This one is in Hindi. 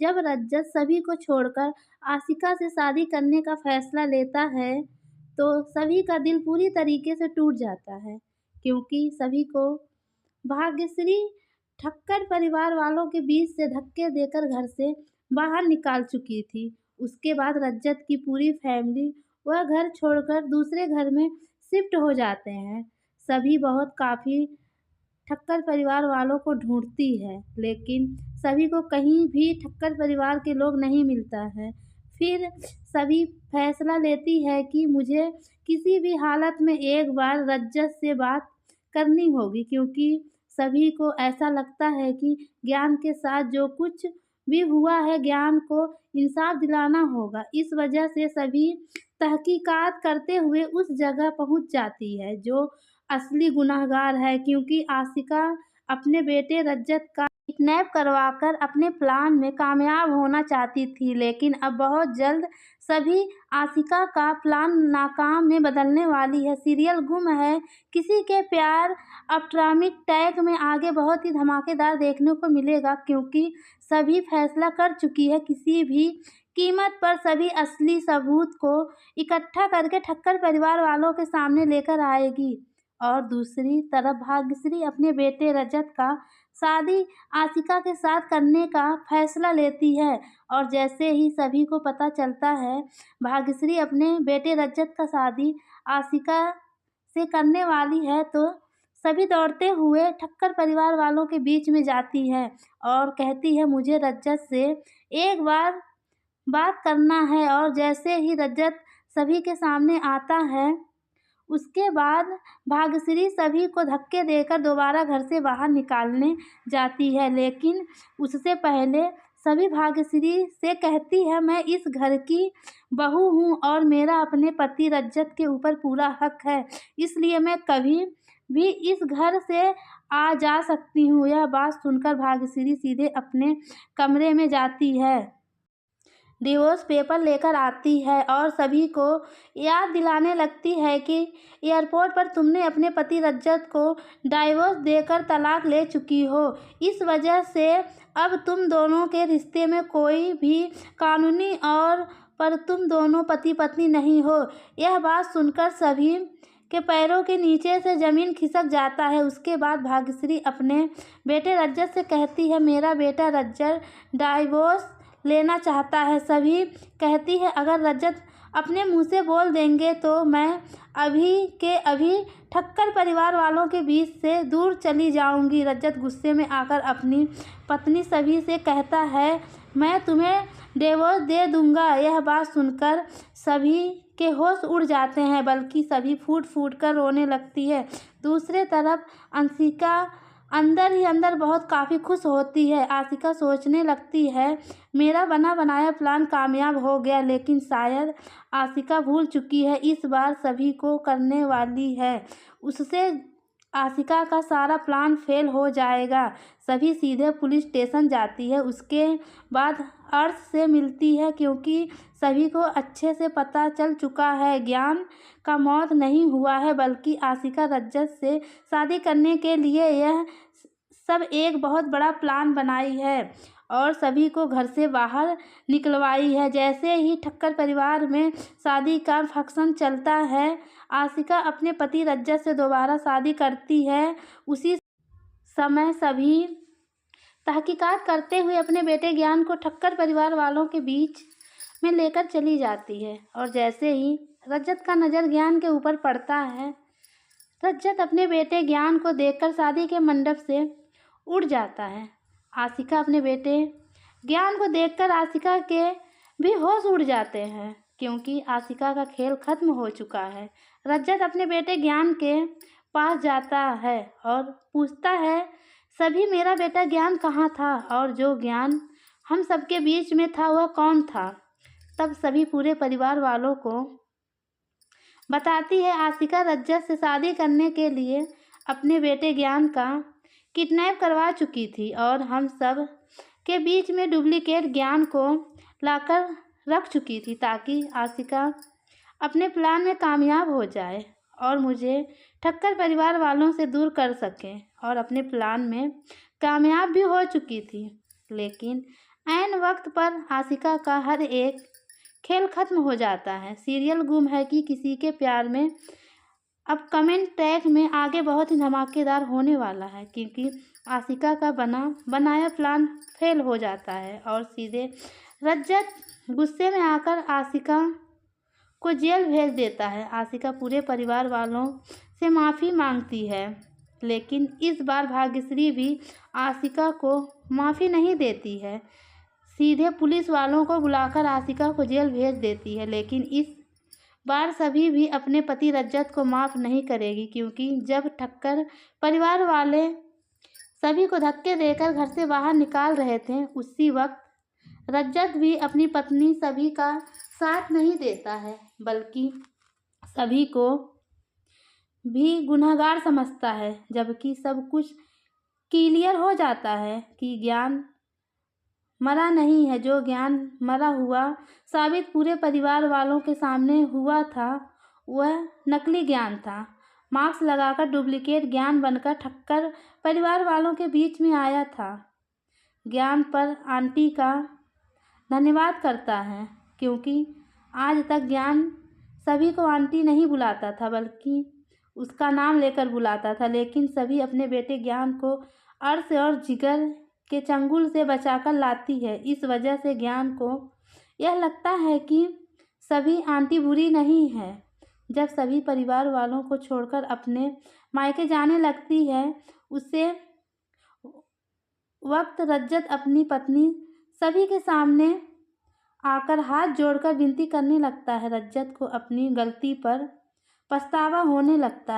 जब रज्जत सभी को छोड़कर आशिका से शादी करने का फैसला लेता है, तो सभी का दिल पूरी तरीके से टूट जाता है, क्योंकि सभी को भाग्यश्री ठक्कर परिवार वालों के बीच से धक्के देकर घर से बाहर निकाल चुकी थी। उसके बाद रज्जत की पूरी फैमिली वह घर छोड़कर दूसरे घर में शिफ्ट हो जाते हैं। सभी बहुत काफ़ी ठक्कर परिवार वालों को ढूंढती है, लेकिन सभी को कहीं भी ठक्कर परिवार के लोग नहीं मिलता है। फिर सभी फैसला लेती है कि मुझे किसी भी हालत में एक बार रज्जत से बात करनी होगी, क्योंकि सभी को ऐसा लगता है कि ज्ञान के साथ जो कुछ भी हुआ है, ज्ञान को इंसाफ दिलाना होगा। इस वजह से सभी तहकीकात करते हुए उस जगह पहुंच जाती है जो असली गुनहगार है, क्योंकि आशिका अपने बेटे रज्जत का किडनैप करवाकर अपने प्लान में कामयाब होना चाहती थी। लेकिन अब बहुत जल्द सभी आशिका का प्लान नाकाम में बदलने वाली है। सीरियल गुम है किसी के प्यार अपट्रामिक टैग में आगे बहुत ही धमाकेदार देखने को मिलेगा, क्योंकि सभी फैसला कर चुकी है किसी भी कीमत पर सभी असली सबूत को इकट्ठा करके ठक्कर परिवार वालों के सामने लेकर आएगी। और दूसरी तरफ भाग्यश्री अपने बेटे रजत का शादी आशिका के साथ करने का फैसला लेती है। और जैसे ही सभी को पता चलता है भाग्यश्री अपने बेटे रजत का शादी आशिका से करने वाली है, तो सभी दौड़ते हुए ठक्कर परिवार वालों के बीच में जाती है और कहती है मुझे रजत से एक बार बात करना है। और जैसे ही रजत सभी के सामने आता है, उसके बाद भाग्यश्री सभी को धक्के देकर दोबारा घर से बाहर निकालने जाती है। लेकिन उससे पहले सभी भाग्यश्री से कहती है मैं इस घर की बहू हूँ और मेरा अपने पति रज्जत के ऊपर पूरा हक है, इसलिए मैं कभी भी इस घर से आ जा सकती हूँ। यह बात सुनकर भाग्यश्री सीधे अपने कमरे में जाती है, डिवोर्स पेपर लेकर आती है और सभी को याद दिलाने लगती है कि एयरपोर्ट पर तुमने अपने पति रज्जत को डाइवोर्स देकर तलाक ले चुकी हो। इस वजह से अब तुम दोनों के रिश्ते में कोई भी कानूनी और पर तुम दोनों पति पत्नी नहीं हो। यह बात सुनकर सभी के पैरों के नीचे से ज़मीन खिसक जाता है। उसके बाद भाग्यश्री अपने बेटे रज्जत से कहती है मेरा बेटा रज्जत डाइवोर्स लेना चाहता है। सभी कहती है अगर रजत अपने मुंह से बोल देंगे तो मैं अभी के अभी ठक्कर परिवार वालों के बीच से दूर चली जाऊंगी। रजत गुस्से में आकर अपनी पत्नी सभी से कहता है मैं तुम्हें डिवोर्स दे दूंगा। यह बात सुनकर सभी के होश उड़ जाते हैं, बल्कि सभी फूट फूट कर रोने लगती है। दूसरे तरफ अंशिका अंदर ही अंदर बहुत काफ़ी खुश होती है। आशिका सोचने लगती है मेरा बना बनाया प्लान कामयाब हो गया, लेकिन शायद आशिका भूल चुकी है इस बार सभी को करने वाली है उससे आशिका का सारा प्लान फेल हो जाएगा। सभी सीधे पुलिस स्टेशन जाती है। उसके बाद अर्श से मिलती है, क्योंकि सभी को अच्छे से पता चल चुका है ज्ञान का मौत नहीं हुआ है, बल्कि आशिका रज्जत से शादी करने के लिए यह सब एक बहुत बड़ा प्लान बनाई है और सभी को घर से बाहर निकलवाई है। जैसे ही ठक्कर परिवार में शादी का फंक्शन चलता है, आशिका अपने पति रज्जत से दोबारा शादी करती है। उसी समय सभी तहकीकात करते हुए अपने बेटे ज्ञान को ठक्कर परिवार वालों के बीच में लेकर चली जाती है। और जैसे ही रज्जत का नज़र ज्ञान के ऊपर पड़ता है, रज्जत अपने बेटे ज्ञान को देखकर शादी के मंडप से उड़ जाता है। आशिका अपने बेटे ज्ञान को देखकर आशिका के भी होश उड़ जाते हैं, क्योंकि आशिका का खेल खत्म हो चुका है। रज्जत अपने बेटे ज्ञान के पास जाता है और पूछता है सभी मेरा बेटा ज्ञान कहाँ था और जो ज्ञान हम सबके बीच में था वह कौन था। तब सभी पूरे परिवार वालों को बताती है आशिका रज्जत से शादी करने के लिए अपने बेटे ज्ञान का किडनैप करवा चुकी थी और हम सब के बीच में डुप्लीकेट ज्ञान को लाकर रख चुकी थी, ताकि आशिका अपने प्लान में कामयाब हो जाए और मुझे ठक्कर परिवार वालों से दूर कर सके। और अपने प्लान में कामयाब भी हो चुकी थी, लेकिन ऐन वक्त पर आशिका का हर एक खेल खत्म हो जाता है। सीरियल गुम है कि किसी के प्यार में अब कमेंट टैग में आगे बहुत ही धमाकेदार होने वाला है, क्योंकि आशिका का बनाया प्लान फेल हो जाता है और सीधे रज्जत गुस्से में आकर आशिका को जेल भेज देता है। आशिका पूरे परिवार वालों से माफ़ी मांगती है, लेकिन इस बार भाग्यश्री भी आशिका को माफ़ी नहीं देती है। सीधे पुलिस वालों को बुलाकर आशिका को जेल भेज देती है, लेकिन इस बार सभी भी अपने पति रज्जत को माफ़ नहीं करेगी, क्योंकि जब ठक्कर परिवार वाले सभी को धक्के देकर घर से बाहर निकाल रहे थे, उसी वक्त रज्जत भी अपनी पत्नी सभी का साथ नहीं देता है, बल्कि सभी को भी गुनहगार समझता है। जबकि सब कुछ क्लियर हो जाता है कि ज्ञान मरा नहीं है। जो ज्ञान मरा हुआ साबित पूरे परिवार वालों के सामने हुआ था, वह नकली ज्ञान था। मास्क लगाकर डुप्लीकेट ज्ञान बनकर ठक्कर परिवार वालों के बीच में आया था। ज्ञान पर आंटी का धन्यवाद करता है, क्योंकि आज तक ज्ञान सभी को आंटी नहीं बुलाता था, बल्कि उसका नाम लेकर बुलाता था। लेकिन सभी अपने बेटे ज्ञान को अर्श और जिगर के चंगुल से बचाकर लाती है। इस वजह से ज्ञान को यह लगता है कि सभी आंटी बुरी नहीं है। जब सभी परिवार वालों को छोड़कर अपने मायके जाने लगती है, उसे वक्त रज्जत अपनी पत्नी सभी के सामने आकर हाथ जोड़कर विनती करने लगता है। रज्जत को अपनी गलती पर पछतावा होने लगता है।